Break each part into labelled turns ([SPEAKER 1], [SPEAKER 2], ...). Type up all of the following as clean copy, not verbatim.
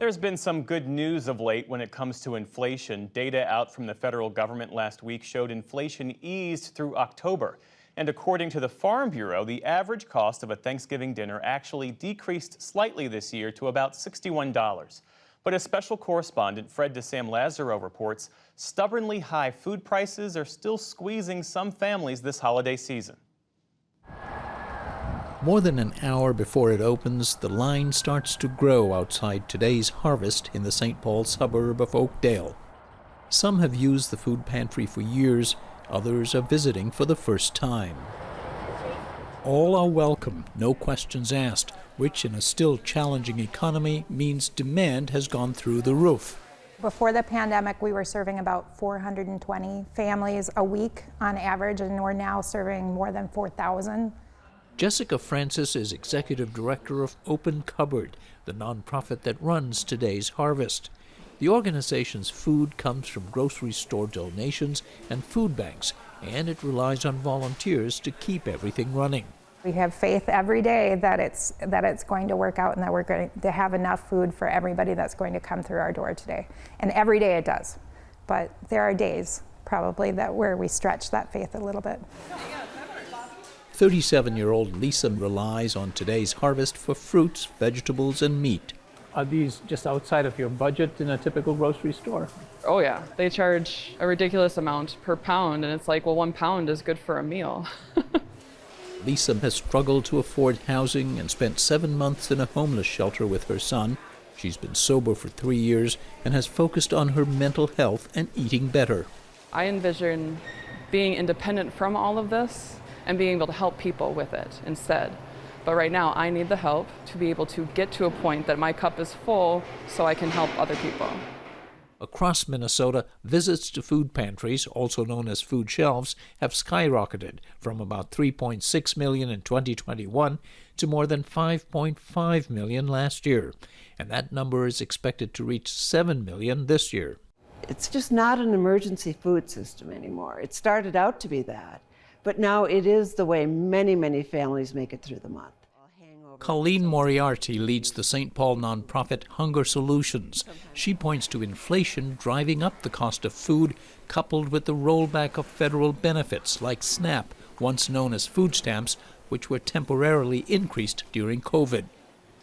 [SPEAKER 1] There's been some good news of late when it comes to inflation. Data out from the federal government last week showed inflation eased through October. And according to the Farm Bureau, the average cost of a Thanksgiving dinner actually decreased slightly this year to about $61. But as special correspondent Fred DeSam Lazaro reports, stubbornly high food prices are still squeezing some families this holiday season.
[SPEAKER 2] More than an hour before it opens, the line starts to grow outside today's harvest in the St. Paul suburb of Oakdale. Some have used the food pantry for years, others are visiting for the first time. All are welcome, no questions asked, which in a still challenging economy means demand has gone through the roof.
[SPEAKER 3] Before the pandemic, we were serving about 420 families a week on average, and we're now serving more than 4,000.
[SPEAKER 2] Jessica Francis is executive director of Open Cupboard, the nonprofit that runs today's harvest. The organization's food comes from grocery store donations and food banks, and it relies on volunteers to keep everything running.
[SPEAKER 3] We have faith every day that it's going to work out and that we're going to have enough food for everybody that's going to come through our door today. And every day it does. But there are days probably where we stretch that faith a little bit.
[SPEAKER 2] 37-year-old Lisa relies on today's harvest for fruits, vegetables, and meat.
[SPEAKER 4] Are these just outside of your budget in a typical grocery store?
[SPEAKER 5] Oh yeah, they charge a ridiculous amount per pound, and it's like, well, 1 pound is good for a meal.
[SPEAKER 2] Lisa has struggled to afford housing and spent 7 months in a homeless shelter with her son. She's been sober for 3 years and has focused on her mental health and eating better.
[SPEAKER 5] I envision being independent from all of this and being able to help people with it instead. But right now, I need the help to be able to get to a point that my cup is full so I can help other people.
[SPEAKER 2] Across Minnesota, visits to food pantries, also known as food shelves, have skyrocketed from about 3.6 million in 2021 to more than 5.5 million last year. And that number is expected to reach 7 million this year.
[SPEAKER 6] It's just not an emergency food system anymore. It started out to be that. But now it is the way many, many families make it through the month.
[SPEAKER 2] Colleen Moriarty leads the St. Paul nonprofit Hunger Solutions. She points to inflation driving up the cost of food, coupled with the rollback of federal benefits like SNAP, once known as food stamps, which were temporarily increased during COVID.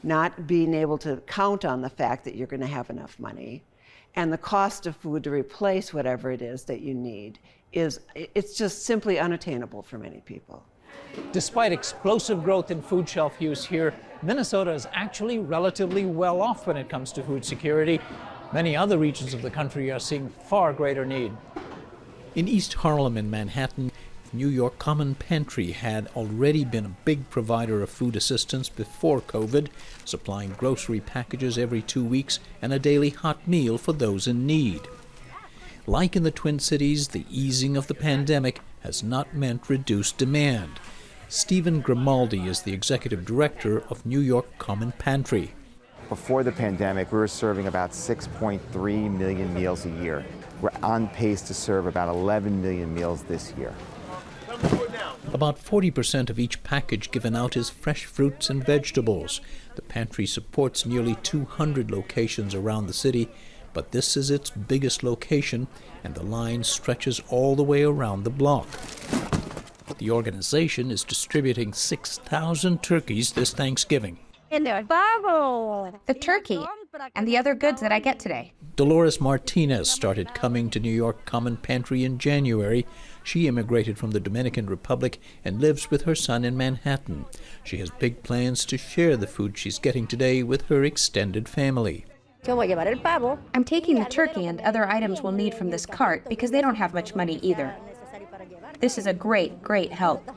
[SPEAKER 6] Not being able to count on the fact that you're going to have enough money, and the cost of food to replace whatever it is that you need it's just simply unattainable for many people.
[SPEAKER 4] Despite explosive growth in food shelf use here, Minnesota is actually relatively well off when it comes to food security. Many other regions of the country are seeing far greater need.
[SPEAKER 2] In East Harlem in Manhattan, New York Common Pantry had already been a big provider of food assistance before COVID, supplying grocery packages every 2 weeks and a daily hot meal for those in need. Like in the Twin Cities, the easing of the pandemic has not meant reduced demand. Stephen Grimaldi is the executive director of New York Common Pantry.
[SPEAKER 7] Before the pandemic, we were serving about 6.3 million meals a year. We're on pace to serve about 11 million meals this year.
[SPEAKER 2] About 40% of each package given out is fresh fruits and vegetables. The pantry supports nearly 200 locations around the city, but this is its biggest location, and the line stretches all the way around the block. The organization is distributing 6,000 turkeys this Thanksgiving.
[SPEAKER 8] The turkey and the other goods that I get today.
[SPEAKER 2] Dolores Martinez started coming to New York Common Pantry in January. She immigrated from the Dominican Republic and lives with her son in Manhattan. She has big plans to share the food she's getting today with her extended family.
[SPEAKER 8] I'm taking the turkey and other items we'll need from this cart because they don't have much money either. This is a great, great help.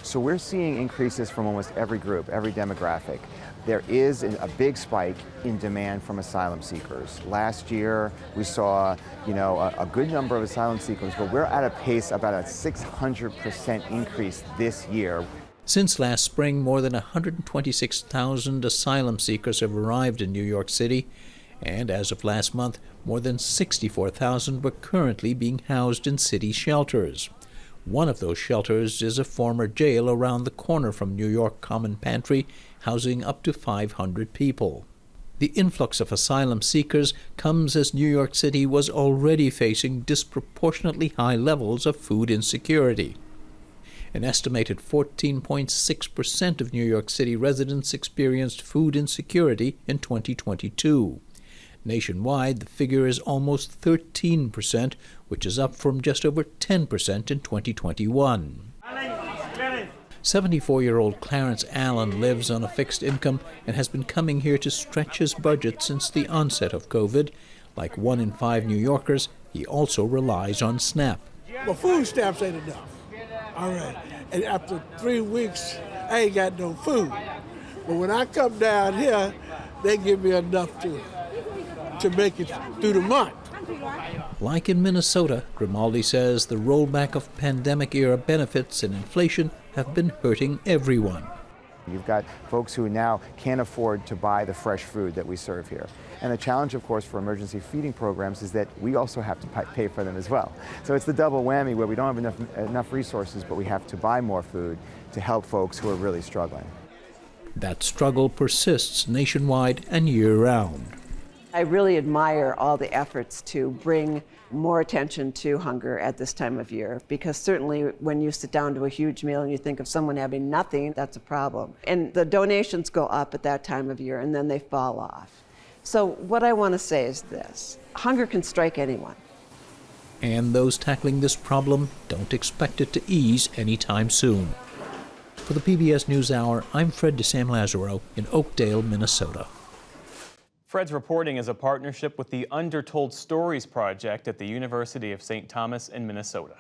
[SPEAKER 7] So we're seeing increases from almost every group, every demographic. There is a big spike in demand from asylum seekers. Last year, we saw, a good number of asylum seekers, but we're at a pace about a 600% increase this year.
[SPEAKER 2] Since last spring, more than 126,000 asylum seekers have arrived in New York City, and as of last month, more than 64,000 were currently being housed in city shelters. One of those shelters is a former jail around the corner from New York Common Pantry, housing up to 500 people. The influx of asylum seekers comes as New York City was already facing disproportionately high levels of food insecurity. An estimated 14.6% of New York City residents experienced food insecurity in 2022. Nationwide, the figure is almost 13%, which is up from just over 10% in 2021. 74-year-old Clarence Allen lives on a fixed income and has been coming here to stretch his budget since the onset of COVID. Like 1 in 5 New Yorkers, he also relies on SNAP.
[SPEAKER 9] Well, food stamps ain't enough. All right. And after 3 weeks, I ain't got no food. But when I come down here, they give me enough to make it through the month.
[SPEAKER 2] Like in Minnesota, Grimaldi says the rollback of pandemic-era benefits and inflation have been hurting everyone.
[SPEAKER 7] You've got folks who now can't afford to buy the fresh food that we serve here. And the challenge, of course, for emergency feeding programs is that we also have to pay for them as well. So it's the double whammy where we don't have enough resources, but we have to buy more food to help folks who are really struggling.
[SPEAKER 2] That struggle persists nationwide and year-round.
[SPEAKER 6] I really admire all the efforts to bring more attention to hunger at this time of year, because certainly when you sit down to a huge meal and you think of someone having nothing, that's a problem. And the donations go up at that time of year and then they fall off. So what I want to say is this: hunger can strike anyone.
[SPEAKER 2] And those tackling this problem don't expect it to ease anytime soon. For the PBS NewsHour, I'm Fred DeSam Lazaro in Oakdale, Minnesota.
[SPEAKER 1] Fred's reporting is a partnership with the Undertold Stories Project at the University of St. Thomas in Minnesota.